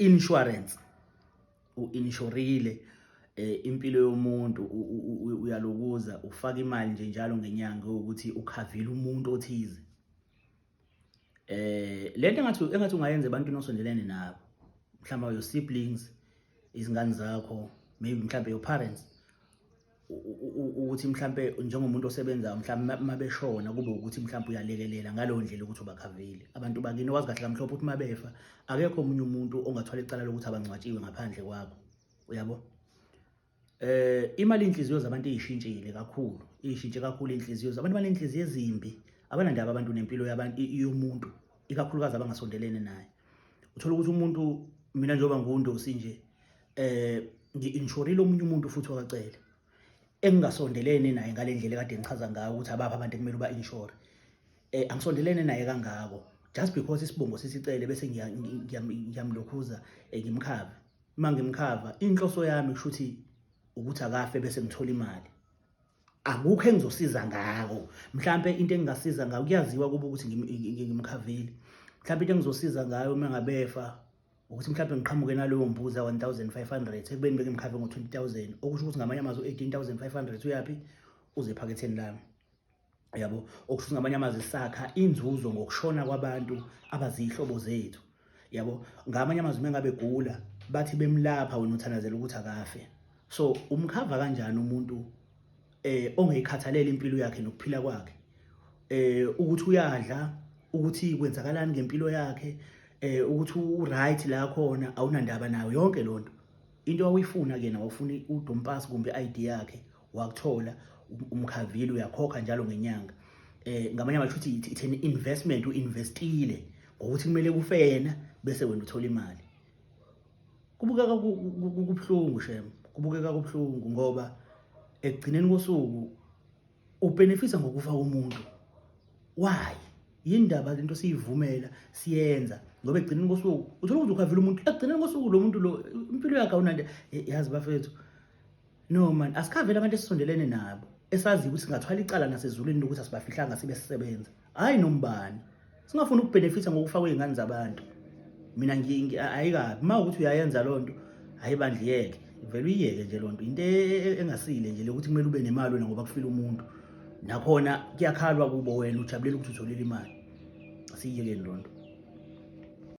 insurance u-inshorile impilo yomuntu uyalokuza ufaka imali nje njalo ngenyanga ukuthi ukhavile umuntu othize. Lento engathi ungayenza ebantwini osondelene nabo, mhlawumbe your siblings, izingane zakho, maybe mhlawumbe your parents, ukuthi mhlawumbe njengomuntu osebenzayo mhlawumbe mabeshona kube ukuthi mhlawumbe uyalekelela ngalo ndlela ukuthi ubakhavile. Abantu bakini wazi kahle kamhlophe ukuthi mabefa akekho omunye umuntu ongathwala icala lokuthi abangcwatshiwe ngaphandle kwakho, uyabo. Imali inhliziyo zabantu ishintshile kakhulu, kakhulu inhliziyo zabantu banenhliziyo ezimbi, abanandaba abantu nempilo yabantu yomuntu, ikakhulukazi abangasondelene naye. Uthola ukuthi umuntu, mina njengoba ngundosi nje, ngi-inshorile omunye umuntu futhi wakacela engingasondelene naye ngale ndlela kade ngichaza ngayo ukuthi abapha abantu kumele ba-inshore. Angisondelene naye kangako just because isibongo sisicele bese ngiyamlokhuza ngimkhava. Uma ngimkhava inhloso yami kushuthi ukuthi akafe bese ngithola imali. Akukho engizosiza ngako. Mhlambe into engingasiza ngayo kuyaziwa kuba ukuthi ngimkhavile. Mhlambe into engizosiza ngayo uma ngabefa ukuthi mhlambe ngiqhamuke nalowo mbuzi 1500 ekubeni beke mkhave ngo-20,000 okusho ukuthi ngamanye amazwi 18,500 uyapi uze ephaketheni lami, yabo. Okusho ukuthi ngamanye amazwi sakha inzuzo ngokushona kwabantu abazihlobo zethu, yabo. Ngamanye amazwi mengabe gula bathi bemlapha wena uthanazela ukuthi akafe. So umkhava kanjani umuntu ongayikhathalela impilo yakhe nokuphila kwakhe, ukuthi uyadla, ukuthi kwenzakalani ngempilo yakhe, ukuthi u-right la khona awunandaba nayo yonke lonto. Into awuyifuna kena awufuni udompasi kumbe i-ID yakhe wakuthola, umkhavile uyakhokha njalo ngenyanga. Ngamanye amazwi it's an investment, uinvestile ngokuthi kumele kufe yena bese wena uthola imali. Kubukeka kubuhlungu shem, kubukeka kubuhlungu ngoba ekugcineni kosuku ubenefisa ngokufa komuntu. Why? Yindaba lento siyivumela siyenza ngoba ekugcineni kosuku uthola ukuthi ukhavile umuntu, ekugcineni kosuku lo muntu lo impilo yakhe awunande. Yazi bafethu, no man, asikhavele abantu esisondelene nabo esazi ukuthi singathwala icala nasezulwini ukuthi asibafihlanga sibe sisebenza. Hayi nombani, singafuni ukubenefisa ngokufa kwezingane zabantu. Mina ayikabi uma ukuthi uyayenza lonto, hayi bandliyeke, vele uyiyeke nje lonto. Into engasile nje ukuthi kumele ube nemali wena ngoba kufile umuntu. Nakhona kuyakhalwa kubo wena ujabulela ukuthi utholile imali. Asiyeke lonto.